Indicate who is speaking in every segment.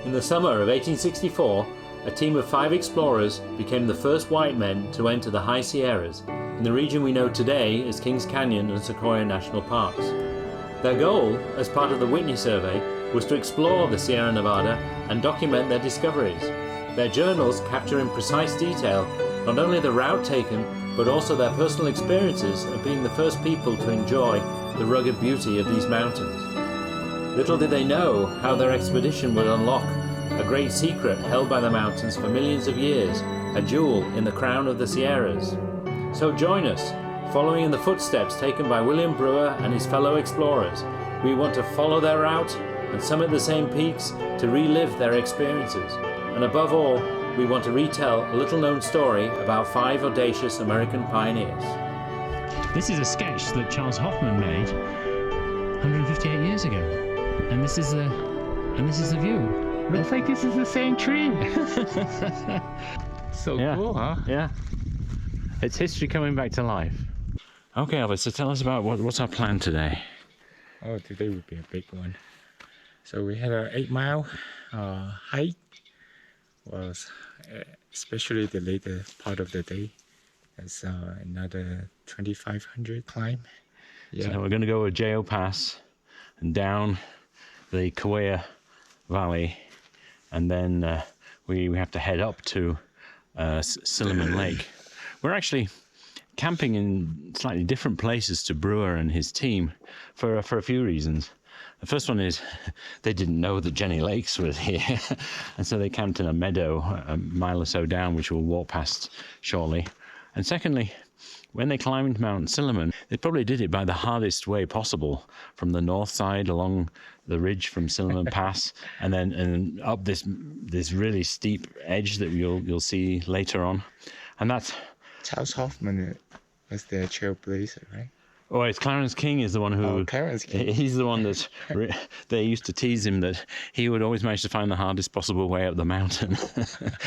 Speaker 1: In the summer of 1864, a team of 5 explorers became the first white men to enter the High Sierras, in the region we know today as Kings Canyon and Sequoia National Parks. Their goal, as part of the Whitney Survey, was to explore the Sierra Nevada and document their discoveries. Their journals capture in precise detail not only the route taken, but also their personal experiences of being the first people to enjoy the rugged beauty of these mountains. Little did they know how their expedition would unlock a great secret held by the mountains for millions of years, a jewel in the crown of the Sierras. So join us, following in the footsteps taken by William Brewer and his fellow explorers. We want to follow their route and summit the same peaks to relive their experiences. And above all, we want to retell a little-known story about 5 audacious American pioneers.
Speaker 2: This is a sketch that Charles Hoffman made 158 years ago, and this is the view.
Speaker 3: Looks like this is the same tree. So
Speaker 2: Yeah.
Speaker 3: cool, huh?
Speaker 2: Yeah, it's history coming back to life. Okay, Elvis, so tell us about what's our plan today.
Speaker 3: Oh, today would be a big one. So we had an 8-mile hike. Was especially the later part of the day. It's another 2,500 climb. Yeah.
Speaker 2: So we're going to go with J.O. Pass and down the Sequoia Valley, and then we have to head up to Silliman Lake. We're actually camping in slightly different places to Brewer and his team for a few reasons. The first one is they didn't know that Jenny Lakes was here, and so they camped in a meadow a mile or so down, which we'll walk past shortly. And secondly, when they climbed Mt Silliman, they probably did it by the hardest way possible, from the north side along the ridge from Silliman Pass, and then up this really steep edge that you'll see later on. And that's
Speaker 3: Charles Hoffman was the trailblazer, right?
Speaker 2: Oh, it's Clarence King is the one who...
Speaker 3: Oh, Clarence King.
Speaker 2: He's the one that... They used to tease him that he would always manage to find the hardest possible way up the mountain.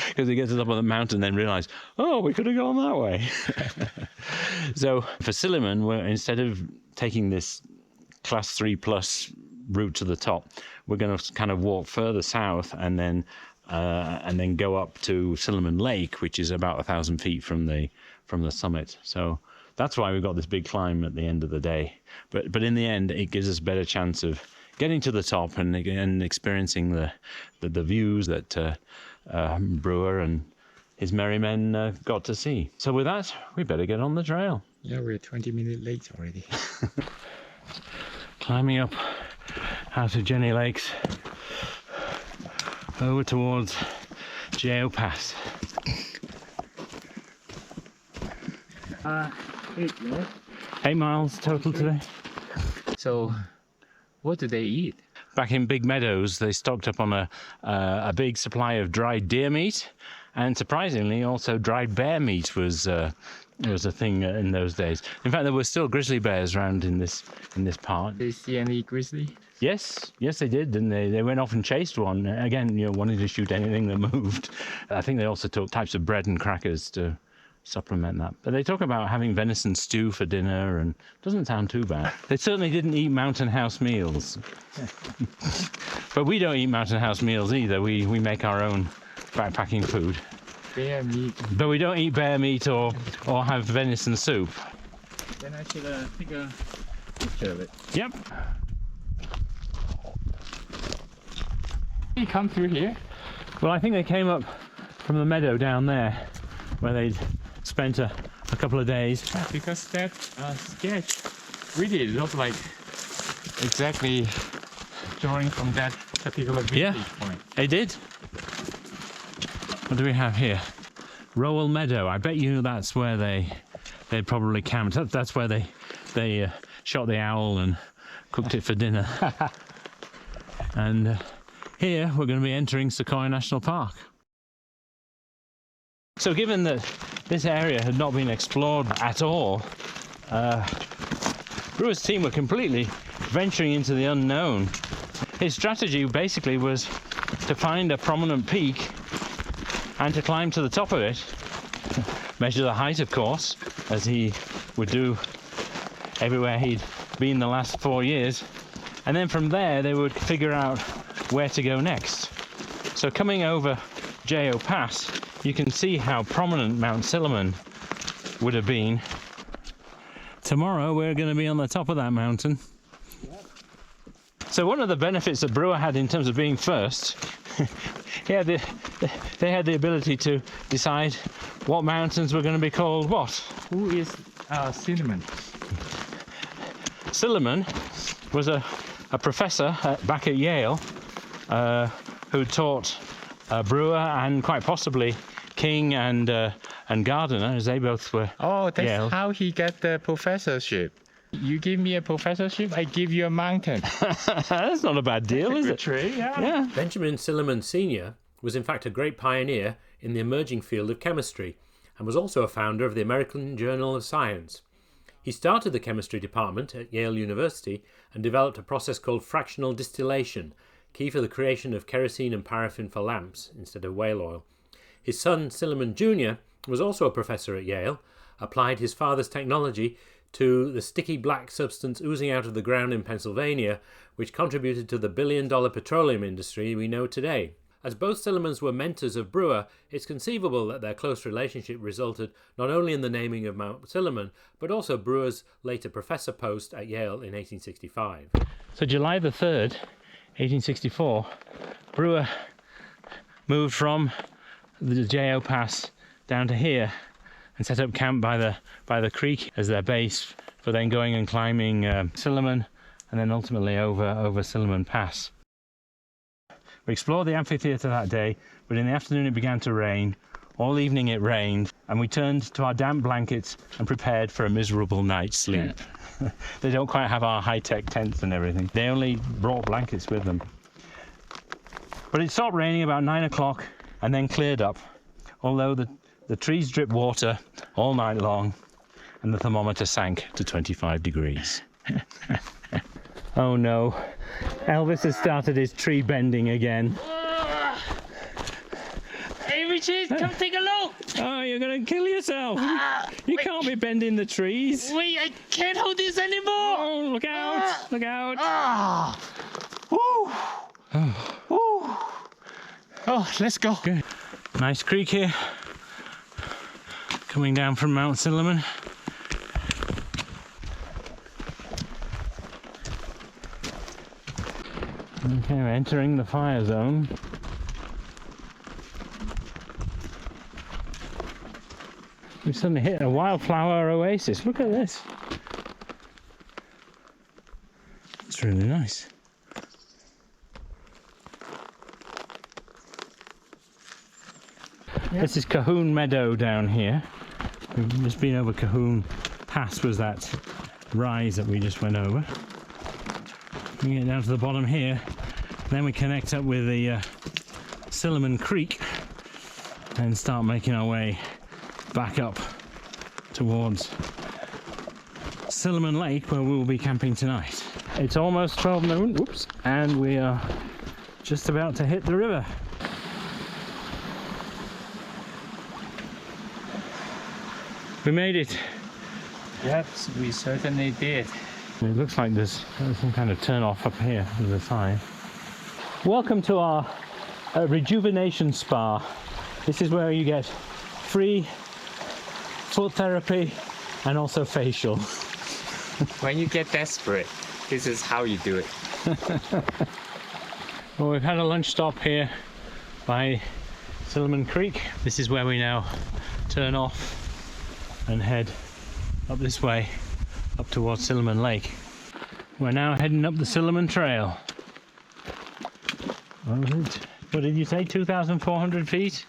Speaker 2: Because he gets to the top of the mountain and then realise, oh, we could have gone that way. So for Silliman, instead of taking this class 3 plus route to the top, we're going to kind of walk further south and then go up to Silliman Lake, which is about 1,000 feet from the summit. So that's why we've got this big climb at the end of the day. But in the end, it gives us a better chance of getting to the top and experiencing the views that Brewer and his merry men got to see. So with that, we better get on the trail.
Speaker 3: Yeah, we're 20 minutes late already.
Speaker 2: Climbing up out of Jenny Lakes over towards J.O. Pass. 8 miles total today.
Speaker 3: So, what do they eat?
Speaker 2: Back in Big Meadows, they stocked up on a big supply of dried deer meat, and surprisingly, also dried bear meat was a thing in those days. In fact, there were still grizzly bears around in this part.
Speaker 3: Did they see any grizzly?
Speaker 2: Yes, they did, and they went off and chased one. Again, wanting to shoot anything that moved. I think they also took types of bread and crackers to supplement that. But they talk about having venison stew for dinner, and it doesn't sound too bad. They certainly didn't eat Mountain House meals. But we don't eat Mountain House meals either. We make our own backpacking food.
Speaker 3: Bear meat.
Speaker 2: But we don't eat bear meat or have venison soup.
Speaker 3: Then I should take a picture of it.
Speaker 2: Yep.
Speaker 3: You come through here?
Speaker 2: Well, I think they came up from the meadow down there, where they'd spent a couple of days.
Speaker 3: Because that sketch really looked like exactly drawing from that particular vantage point.
Speaker 2: They did. What do we have here? Rowell Meadow. I bet you that's where they'd probably camped. That's where they shot the owl and cooked it for dinner. And here we're going to be entering Sequoia National Park. So given that this area had not been explored at all, Brewer's team were completely venturing into the unknown. His strategy basically was to find a prominent peak and to climb to the top of it, measure the height, of course, as he would do everywhere he'd been the last 4 years, and then from there they would figure out where to go next. So coming over Jo Pass, you can see how prominent Mt Silliman would have been. Tomorrow we're going to be on the top of that mountain. So one of the benefits that Brewer had in terms of being first, they had the ability to decide what mountains were going to be called what.
Speaker 3: Who is Silliman?
Speaker 2: Silliman was a professor back at Yale who taught Brewer and quite possibly King and Gardner, as they both were.
Speaker 3: Oh, that's
Speaker 2: Yale.
Speaker 3: how he got the professorship. You give me a professorship, I give you a mountain.
Speaker 2: That's not a bad deal, is it?
Speaker 3: Tree,
Speaker 2: Yeah.
Speaker 1: Benjamin Silliman Sr. was in fact a great pioneer in the emerging field of chemistry and was also a founder of the American Journal of Science. He started the chemistry department at Yale University and developed a process called fractional distillation, key for the creation of kerosene and paraffin for lamps instead of whale oil. His son Silliman Jr. was also a professor at Yale, applied his father's technology to the sticky black substance oozing out of the ground in Pennsylvania, which contributed to the billion-dollar petroleum industry we know today. As both Sillimans were mentors of Brewer, it's conceivable that their close relationship resulted not only in the naming of Mt Silliman, but also Brewer's later professor post at Yale in 1865.
Speaker 2: So July the 3rd, 1864, Brewer moved from the Jo Pass down to here and set up camp by the creek as their base for then going and climbing Silliman and then ultimately over Silliman Pass. We explored the amphitheatre that day, but in the afternoon it began to rain. All evening it rained, and we turned to our damp blankets and prepared for a miserable night's sleep. They don't quite have our high-tech tents and everything. They only brought blankets with them. But it stopped raining about 9 o'clock and then cleared up, although the trees dripped water all night long and the thermometer sank to 25 degrees. Oh no, Elvis has started his tree bending again.
Speaker 3: Hey Richard, come take a look!
Speaker 2: Oh, you're gonna kill yourself. You can't be bending the trees.
Speaker 3: Wait, I can't hold this anymore!
Speaker 2: Oh, look out, look out.
Speaker 3: Oh, let's go.
Speaker 2: Good. Nice creek here. Coming down from Mt Silliman. Okay, we're entering the fire zone. We've suddenly hit a wildflower oasis. Look at this. It's really nice.
Speaker 3: Yeah.
Speaker 2: This is Cahoon Meadow down here. We've just been over Cahoon Pass, was that rise that we just went over. We get down to the bottom here, then we connect up with the Silliman Creek and start making our way back up towards Silliman Lake, where we will be camping tonight. It's almost 12 noon, whoops, and we are just about to hit the river. We made it.
Speaker 3: Yep, we certainly did.
Speaker 2: It looks like there's some kind of turn off up here at the side. Welcome to our rejuvenation spa. This is where you get free foot therapy and also facial.
Speaker 3: When you get desperate, this is how you do it.
Speaker 2: Well, we've had a lunch stop here by Silliman Creek. This is where we now turn off and head up this way, up towards Silliman Lake. We're now heading up the Silliman Trail. What was it? What did you say, 2,400 feet?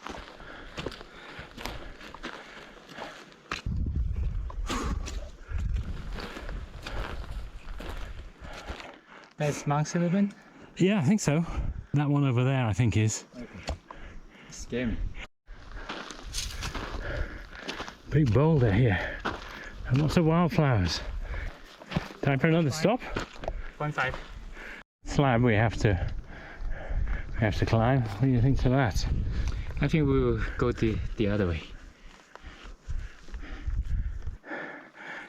Speaker 3: That's Mt Silliman?
Speaker 2: Yeah, I think so. That one over there, I think, is.
Speaker 3: Okay. Scare me.
Speaker 2: Big boulder here. And lots of wildflowers. Time for another stop.
Speaker 3: 1.5.
Speaker 2: Slab we have to climb. What do you think to that?
Speaker 3: I think we will go the other way.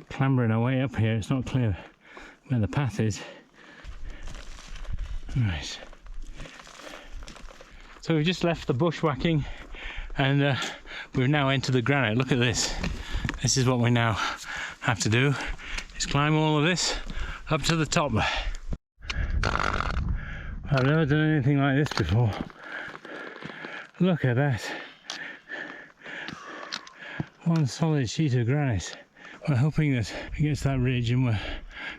Speaker 2: Clambering our way up here, it's not clear where the path is. Right. So we've just left the bushwhacking and we've now entered the granite. Look at this. This is what we now have to do, is climb all of this up to the top. I've never done anything like this before. Look at that. One solid sheet of granite. We're hoping that we get to that ridge and we're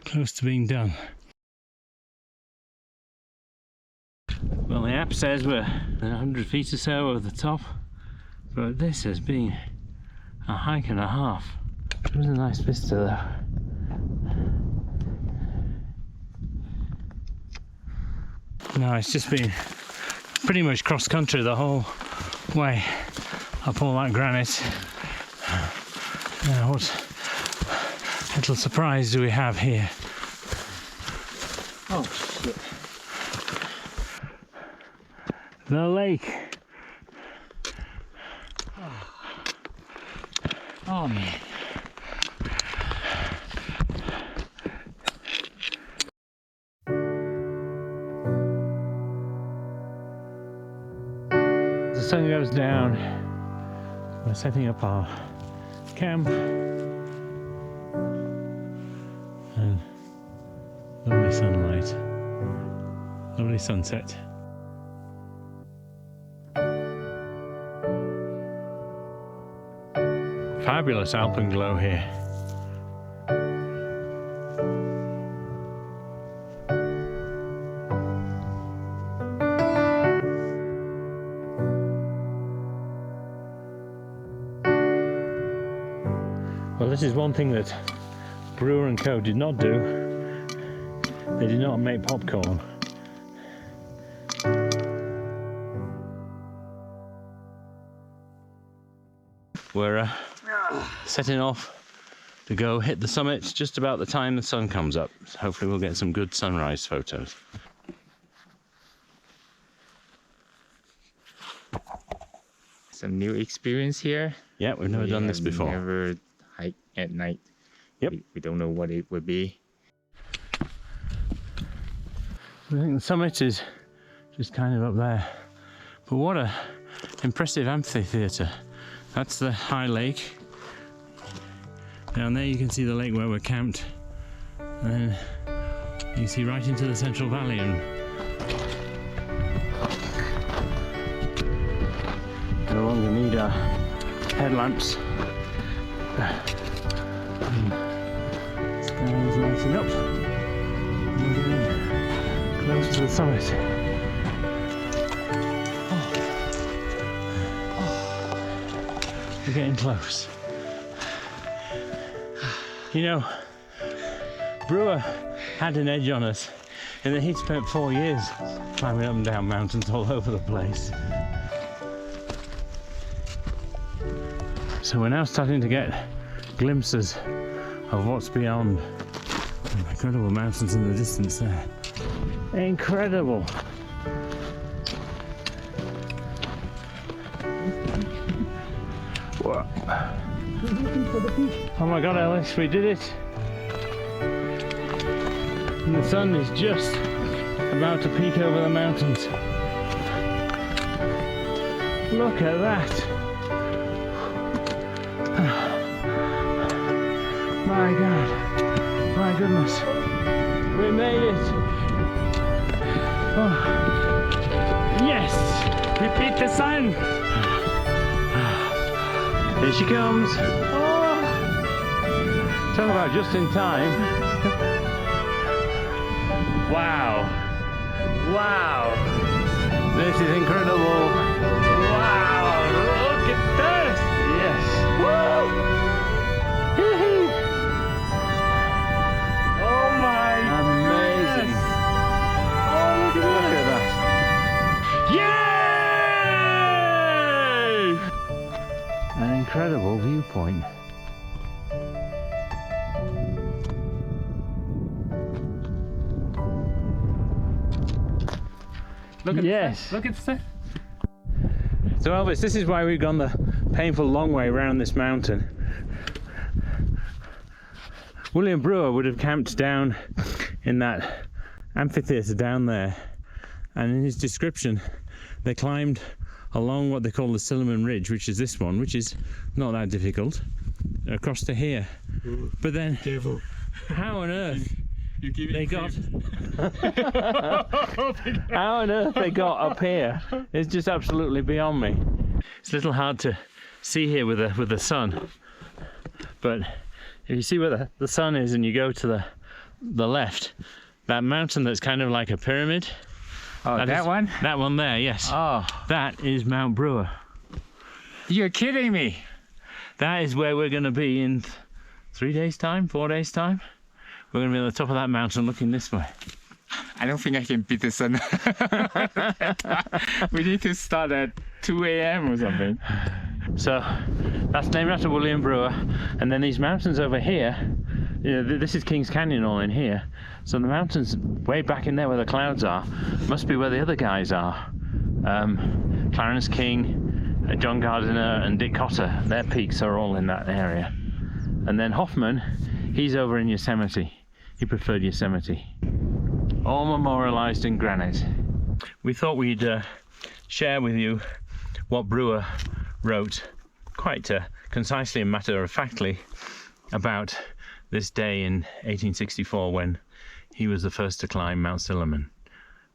Speaker 2: close to being done. Well, the app says we're 100 feet or so over the top, but this has been a hike and a half. It was a nice vista though. No, it's just been pretty much cross country the whole way up all that granite. Now, what little surprise do we have here? Oh shit. The lake. Oh man. The sun goes down. We're setting up our camp. And lovely sunlight. Lovely sunset. Fabulous alpenglow here. Well, this is one thing that Brewer and Co did not do. They did not make popcorn. We're setting off to go hit the summit just about the time the sun comes up. So hopefully we'll get some good sunrise photos.
Speaker 3: Some new experience here.
Speaker 2: Yeah, we've never done this before.
Speaker 3: Never hike at night.
Speaker 2: Yep.
Speaker 3: We don't know what it would be.
Speaker 2: I think the summit is just kind of up there. But what a impressive amphitheatre. That's the high lake. Down there you can see the lake where we're camped. And then you can see right into the Central Valley. And no longer need our headlamps. Sky is lighting up. We're getting close to the summit. We're getting close. You know, Brewer had an edge on us in that he'd spent 4 years climbing up and down mountains all over the place. So we're now starting to get glimpses of what's beyond. Incredible mountains in the distance there. Incredible. Whoa. Oh my God, Alice, we did it. And the sun is just about to peek over the mountains. Look at that. My God, my goodness, we made it. Oh. Yes, we beat the sun. Here she comes. Oh. Talk about just in time. Wow. Wow. This is incredible. Wow. Look at this. Yes. Woo. Oh my. Amazing. Oh, look at that. Yay! An incredible viewpoint.
Speaker 1: Look at
Speaker 2: yes.
Speaker 1: Look at the.
Speaker 2: So Elvis, this is why we've gone the painful long way around this mountain. William Brewer would have camped down in that amphitheatre down there, And in his description, they climbed along what they call the Silliman Ridge, which is this one, which is not that difficult, across to here. But then,
Speaker 3: Careful.
Speaker 2: how on earth
Speaker 3: They
Speaker 2: got how on earth they got up here is just absolutely beyond me. It's a little hard to see here with the sun, but if you see where the sun is and you go to the left, that mountain that's kind of like a pyramid.
Speaker 3: Oh, that one?
Speaker 2: That one there, yes.
Speaker 3: Oh,
Speaker 2: That is Mount Brewer.
Speaker 3: you're kidding me.
Speaker 2: That is where we're going to be in 3 days' time, 4 days' time. We're going to be on the top of that mountain looking this way.
Speaker 3: I don't think I can beat the sun. We need to start at 2 a.m. or something.
Speaker 2: So that's named after William Brewer. And then these mountains over here, you know, this is Kings Canyon all in here. So the mountains way back in there where the clouds are must be where the other guys are. Clarence King, John Gardiner and Dick Cotter, their peaks are all in that area. And then Hoffman, he's over in Yosemite. He preferred Yosemite. All memorialized in granite. We thought we'd share with you what Brewer wrote quite concisely and matter-of-factly about this day in 1864 when he was the first to climb Mt Silliman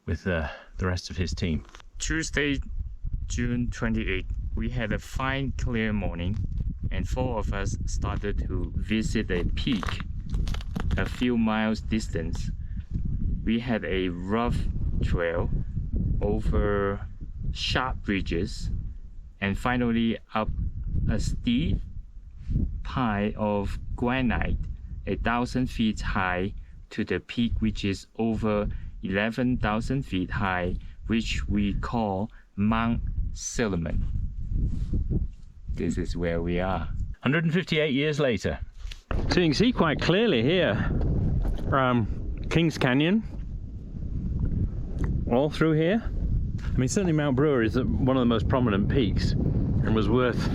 Speaker 2: with the rest of his team.
Speaker 3: Tuesday, June 28th, we had a fine, clear morning, and 4 of us started to visit a peak a few miles distance. We had a rough trail over sharp ridges and finally up a steep pile of granite 1,000 feet high to the peak, which is over 11,000 feet high, which we call Mt Silliman. This is where we are.
Speaker 2: 158 years later. So you can see quite clearly here, Kings Canyon, all through here. I mean, certainly Mount Brewer is one of the most prominent peaks and was worth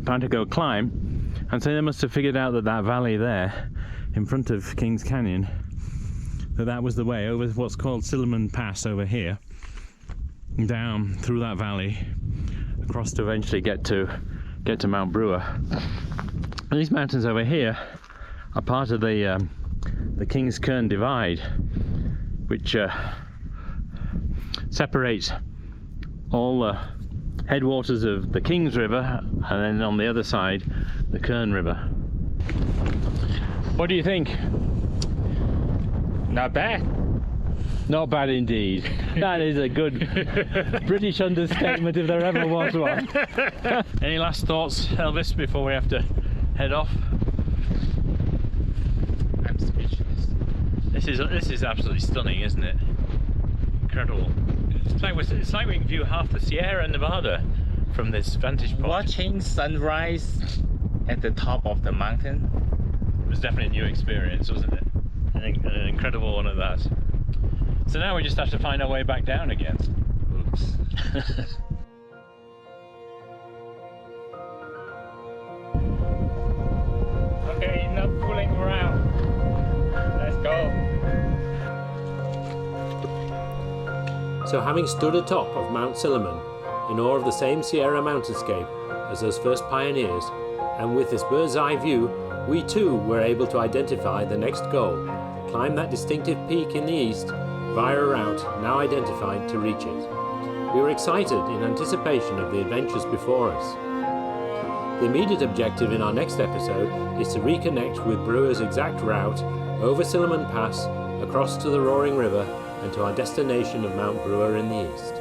Speaker 2: trying to go climb. And so they must have figured out that valley there in front of Kings Canyon, that was the way over what's called Silliman Pass over here, down through that valley, across to eventually get to Mount Brewer. And these mountains over here are part of the King's Cairn Divide, which separates all the headwaters of the Kings River, and then on the other side the Cairn River. What do you think?
Speaker 3: Not bad.
Speaker 2: Not bad indeed. That is a good British understatement if there ever was one. Any last thoughts, Elvis, before we have to head off?
Speaker 3: I'm speechless.
Speaker 2: This is absolutely stunning, isn't it? Incredible. It's like we can view half the Sierra Nevada from this vantage point.
Speaker 3: Watching sunrise at the top of the mountain.
Speaker 2: It was definitely a new experience, wasn't it? An incredible one at that. So now we just have to find our way back down again.
Speaker 3: Oops. Okay, enough fooling around. Let's go.
Speaker 1: So having stood atop of Mt Silliman, in awe of the same Sierra mountainscape as those first pioneers, and with this bird's eye view, we too were able to identify the next goal, climb that distinctive peak in the east via a route now identified to reach it. We were excited in anticipation of the adventures before us. The immediate objective in our next episode is to reconnect with Brewer's exact route over Silliman Pass, across to the Roaring River, and to our destination of Mount Brewer in the east.